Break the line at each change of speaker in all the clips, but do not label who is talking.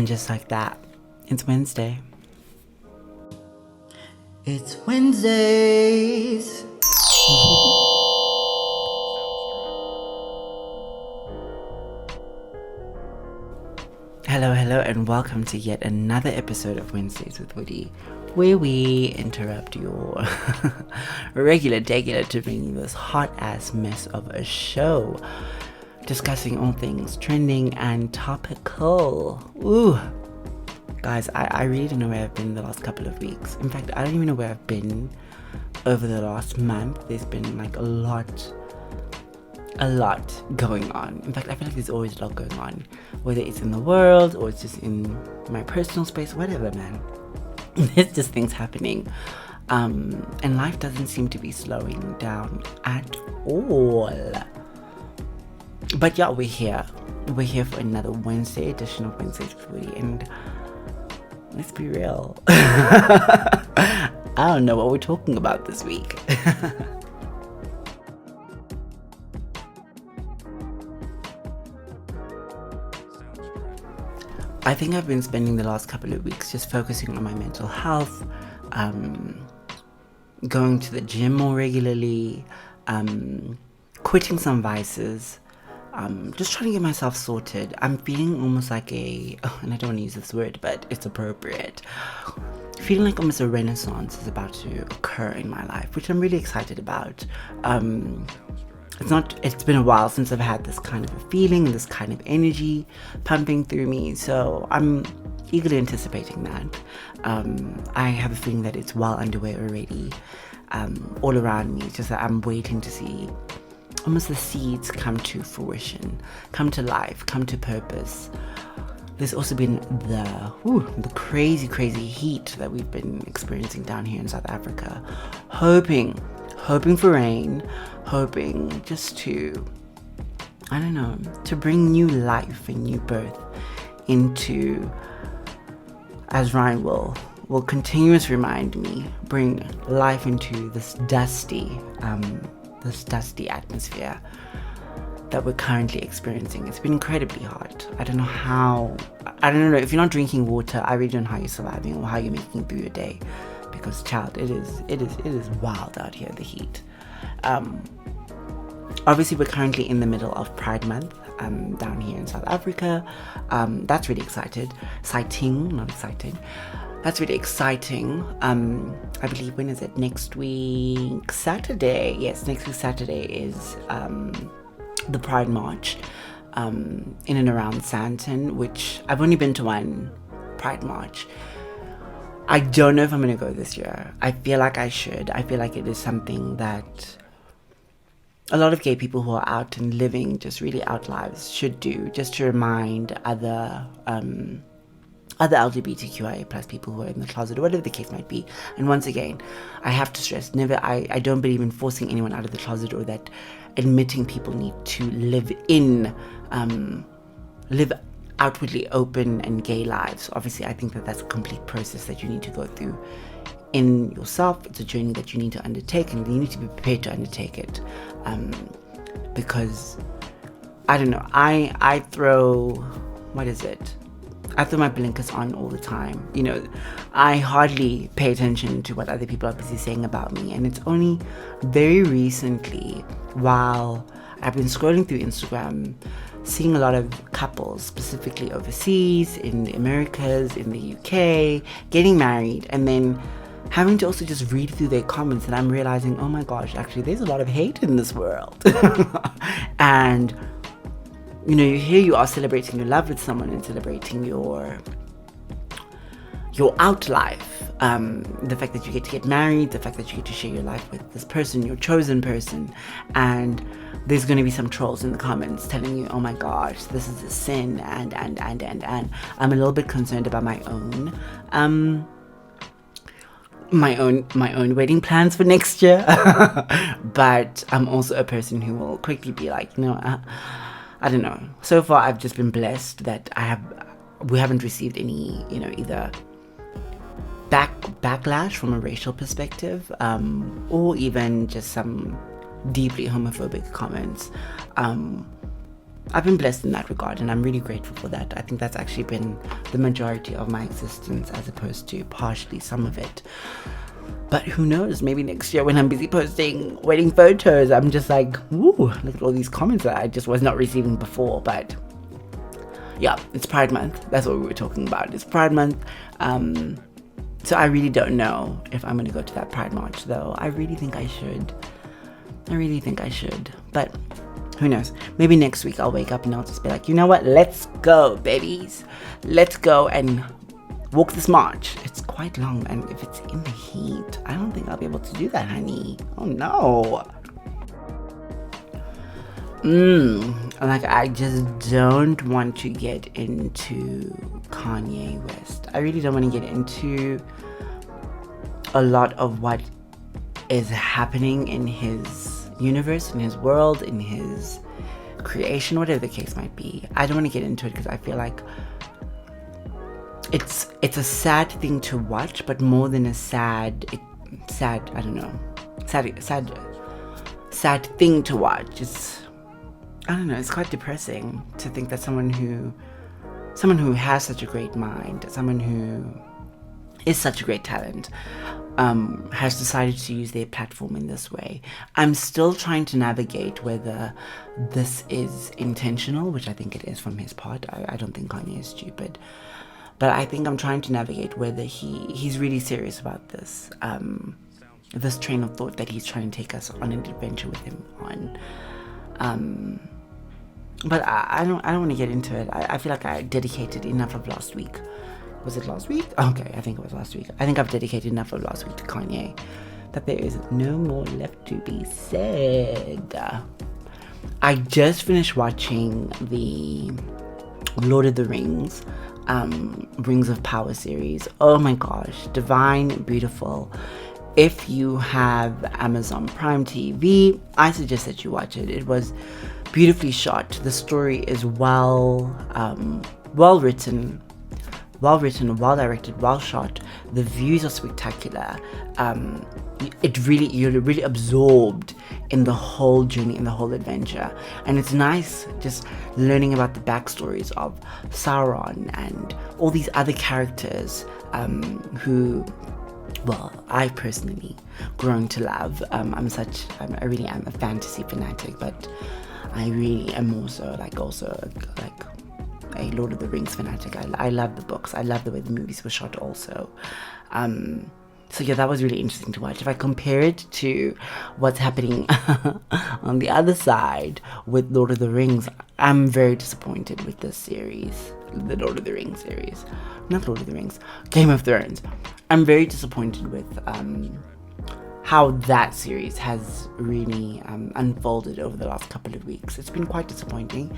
And just like that, it's Wednesday.
It's Wednesdays.
Hello, and welcome to yet another episode of Wednesdays with Woody, where we interrupt your regular to bring you this hot-ass mess of a show, discussing all things trending and topical. Ooh. Guys, I really don't know where I've been the last couple of weeks. In fact, I don't even know where I've been over the last month. There's been like a lot going on. In fact, I feel like there's always a lot going on, whether it's in the world or it's just in my personal space, whatever, man. There's just things happening. And life doesn't seem to be slowing down at all. But yeah, we're here. We're here for another Wednesday edition of Wednesdays with Woody, and let's be real. I don't know what we're talking about this week. I think I've been spending the last couple of weeks just focusing on my mental health, going to the gym more regularly, quitting some vices, just trying to get myself sorted. I'm feeling almost like and I don't want to use this word, but it's appropriate, feeling like almost a renaissance is about to occur in my life, which I'm really excited about. It's been a while since I've had this kind of a feeling and this kind of energy pumping through me, so I'm eagerly anticipating that. I have a feeling that it's well underway already, all around me. It's just that I'm waiting to see almost the seeds come to fruition, come to life, come to purpose. There's also been the crazy heat that we've been experiencing down here in South Africa. Hoping for rain, hoping just to, I don't know, to bring new life and new birth into, as Ryan will continuously remind me, bring life into this dusty atmosphere that we're currently experiencing. It's been incredibly hot. I don't know if you're not drinking water, I really don't know how you're surviving or how you're making it through your day, because child, it is wild out here, the heat. Obviously we're currently in the middle of Pride Month down here in South Africa. That's really exciting. That's really exciting. I believe, when is it? Next week Saturday. Yes, next week Saturday is the Pride March in and around Sandton, which I've only been to one Pride March. I don't know if I'm going to go this year. I feel like I should. I feel like it is something that a lot of gay people who are out and living just really out lives should do, just to remind other LGBTQIA plus people who are in the closet, or whatever the case might be. And once again, I have to stress, I don't believe in forcing anyone out of the closet, or that admitting people need to live outwardly open and gay lives. Obviously, I think that that's a complete process that you need to go through in yourself. It's a journey that you need to undertake, and you need to be prepared to undertake it. Because, I don't know, I throw my blinkers on all the time. You know, I hardly pay attention to what other people are busy saying about me. And it's only very recently, while I've been scrolling through Instagram, seeing a lot of couples, specifically overseas, in the Americas, in the UK, getting married, and then having to also just read through their comments, and I'm realizing, oh my gosh, actually there's a lot of hate in this world. And you know, here you are celebrating your love with someone and celebrating your out life, the fact that you get to get married, the fact that you get to share your life with this person, your chosen person, and there's going to be some trolls in the comments telling you, oh my gosh, this is a sin, and I'm a little bit concerned about my own wedding plans for next year. But I'm also a person who will quickly be like, I don't know. So far, I've just been blessed that we haven't received any, either backlash from a racial perspective, or even just some deeply homophobic comments. I've been blessed in that regard, and I'm really grateful for that. I think that's actually been the majority of my existence, as opposed to partially some of it. But who knows, maybe next year when I'm busy posting wedding photos, I'm just like, woo, look at all these comments that I just was not receiving before. But yeah, it's Pride Month. That's what we were talking about. It's Pride Month. So I really don't know if I'm going to go to that Pride March, though. I really think I should. But who knows? Maybe next week I'll wake up and I'll just be like, you know what? Let's go, babies. Let's go and walk this march. It's quite long, and if it's in the heat, I don't think I'll be able to do that, honey. Oh no. Like, I just don't want to get into Kanye West. I really don't want to get into a lot of what is happening in his universe, in his world, in his creation, whatever the case might be. I don't want to get into it because I feel like it's a sad thing to watch, but more than a sad thing to watch. It's quite depressing to think that someone who has such a great mind, someone who is such a great talent, has decided to use their platform in this way. I'm still trying to navigate whether this is intentional, which I think it is from his part. I don't think Kanye is stupid. But I think I'm trying to navigate whether he's really serious about this. This train of thought that he's trying to take us on an adventure with him on. But I don't want to get into it. I feel like I dedicated enough of last week. Was it last week? Okay, I think it was last week. I think I've dedicated enough of last week to Kanye that there is no more left to be said. I just finished watching the Lord of the Rings, Rings of Power series. Oh my gosh, divine, beautiful. If you have Amazon Prime TV, I suggest that you watch it. It was beautifully shot. The story is well written, well directed, well shot. The views are spectacular. You're really absorbed in the whole journey, in the whole adventure, and it's nice just learning about the backstories of Sauron and all these other characters who, well, I've personally grown to love. I really am a fantasy fanatic, but I really am also a Lord of the Rings fanatic. I love the books. I love the way the movies were shot also. So yeah, that was really interesting to watch. If I compare it to what's happening on the other side with Lord of the Rings, I'm very disappointed with this series. The Lord of the Rings series. Not Lord of the Rings. Game of Thrones. I'm very disappointed with how that series has really unfolded over the last couple of weeks. It's been quite disappointing.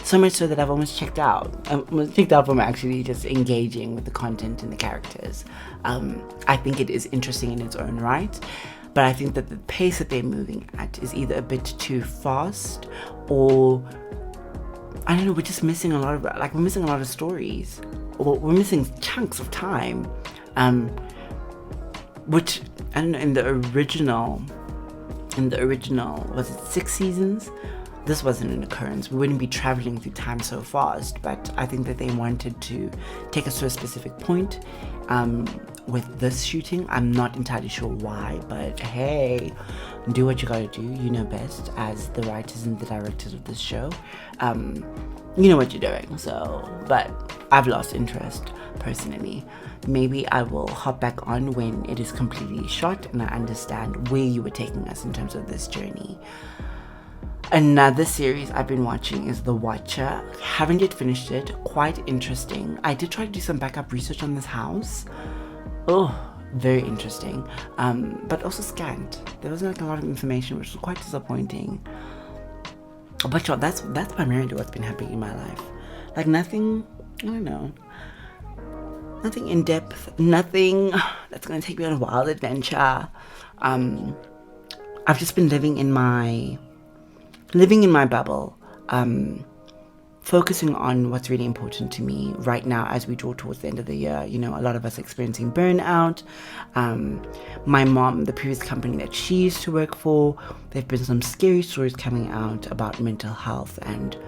So much so that I've almost checked out. From actually just engaging with the content and the characters. I think it is interesting in its own right, but I think that the pace that they're moving at is either a bit too fast, or I don't know, we're just missing a lot of stories, or we're missing chunks of time, which, I don't know, in the original, was it 6 seasons? This wasn't an occurrence. We wouldn't be traveling through time so fast, but I think that they wanted to take us to a specific point with this shooting. I'm not entirely sure why, but hey, do what you gotta do. You know best as the writers and the directors of this show. You know what you're doing, but I've lost interest personally. Maybe I will hop back on when it is completely shot and I understand where you were taking us in terms of this journey. Another series I've been watching is The Watcher. Haven't yet finished it. Quite interesting. I did try to do some backup research on this house. Oh, very interesting. But also scant. There wasn't a lot of information, which was quite disappointing. But yeah, that's primarily what's been happening in my life. Like nothing, I don't know. Nothing in depth. Nothing that's gonna take me on a wild adventure. I've just been living in my bubble, focusing on what's really important to me right now as we draw towards the end of the year. You know, a lot of us are experiencing burnout. My mom, the previous company that she used to work for, there have been some scary stories coming out about mental health and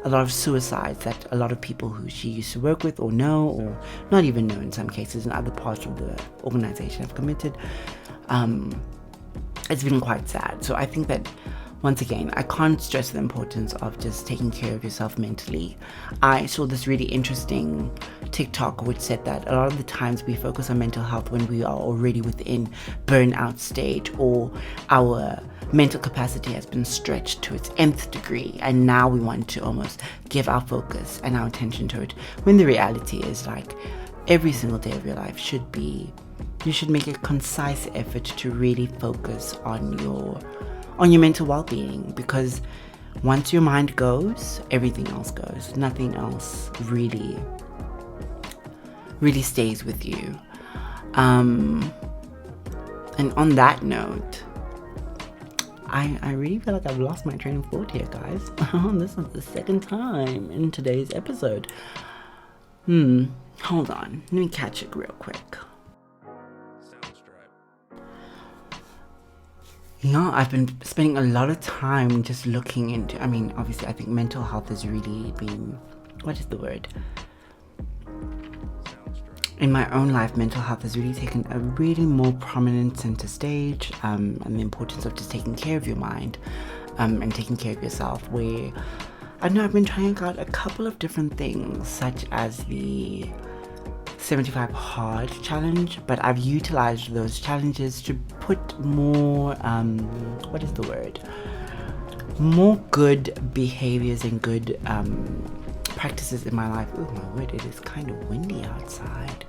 a lot of suicides that a lot of people who she used to work with or know, or not even know in some cases, in other parts of the organization have committed. It's been quite sad. So I think that, once again, I can't stress the importance of just taking care of yourself mentally. I saw this really interesting TikTok which said that a lot of the times we focus on mental health when we are already within burnout state, or our mental capacity has been stretched to its nth degree, and now we want to almost give our focus and our attention to it, when the reality is, like, every single day of your life you should make a concise effort to really focus on your mental well-being, because once your mind goes, everything else goes. Nothing else really stays with you. And on that note, I really feel like I've lost my train of thought here, guys. This is the second time in today's episode. Hold on. Let me catch it real quick. Yeah, I've been spending a lot of time just looking into, obviously I think mental health has really been, what is the word? In my own life, mental health has really taken a really more prominent center stage, and the importance of just taking care of your mind, and taking care of yourself, where I know I've been trying out a couple of different things, such as the 75 hard challenge, but I've utilized those challenges to put more, more good behaviors and good practices in my life. Oh my word, it is kind of windy outside.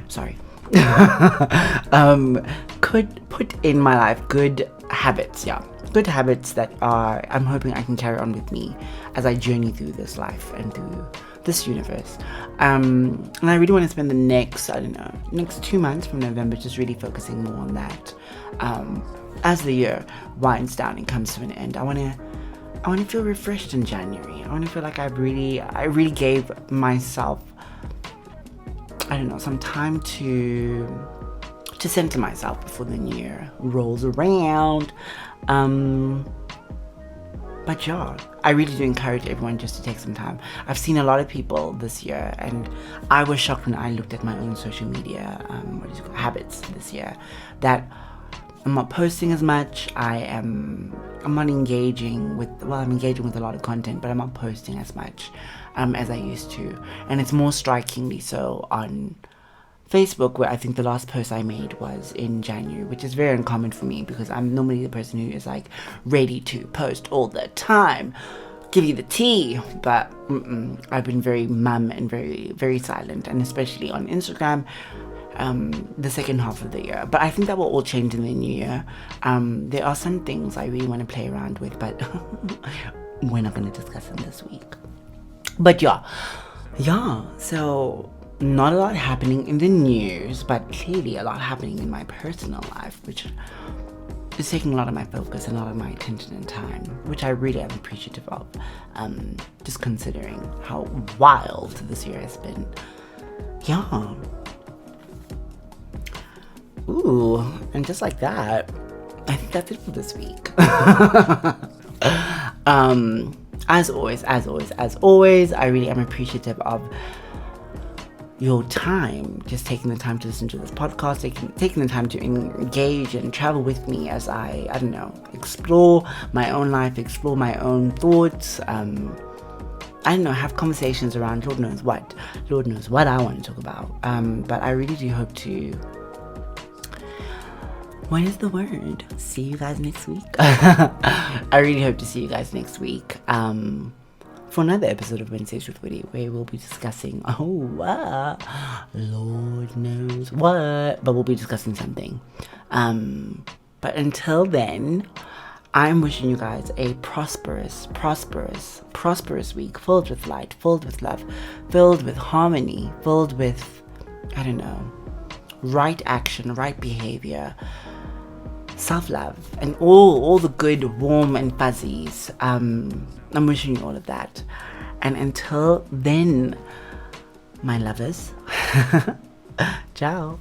Sorry. Could put in my life good habits, good habits that I'm hoping I can carry on with me as I journey through this life and through this universe. And I really want to spend the next 2 months from November just really focusing more on that. As the year winds down and comes to an end, I want to feel refreshed in January. I want to feel like I really gave myself, some time to center myself before the new year rolls around. But yeah, I really do encourage everyone just to take some time. I've seen a lot of people this year, and I was shocked when I looked at my own social media habits this year, that I'm not posting as much. I'm not engaging with, I'm engaging with a lot of content, but I'm not posting as much as I used to. And it's more strikingly so on Facebook, where I think the last post I made was in January, which is very uncommon for me because I'm normally the person who is like ready to post all the time, give you the tea. But I've been very mum and very, very silent, and especially on Instagram the second half of the year. But I think that will all change in the new year. There are some things I really want to play around with, but we're not going to discuss them this week. But yeah, so not a lot happening in the news, but clearly a lot happening in my personal life, which is taking a lot of my focus and a lot of my attention and time, which I really am appreciative of, just considering how wild this year has been. Yeah. Ooh, and just like that, I think that's it for this week. As always, I really am appreciative of your time, just taking the time to listen to this podcast, taking the time to engage and travel with me as I explore my own life, explore my own thoughts, have conversations around Lord knows what I want to talk about. But I really do hope to, what is the word? See you guys next week. I really hope to see you guys next week. For another episode of Wednesdays with Woody, where we'll be discussing, Lord knows what, but we'll be discussing something. But until then, I'm wishing you guys a prosperous week, filled with light, filled with love, filled with harmony, filled with, right action, right behavior, self-love, and all the good, warm and fuzzies. I'm wishing you all of that. And until then, my lovers, ciao.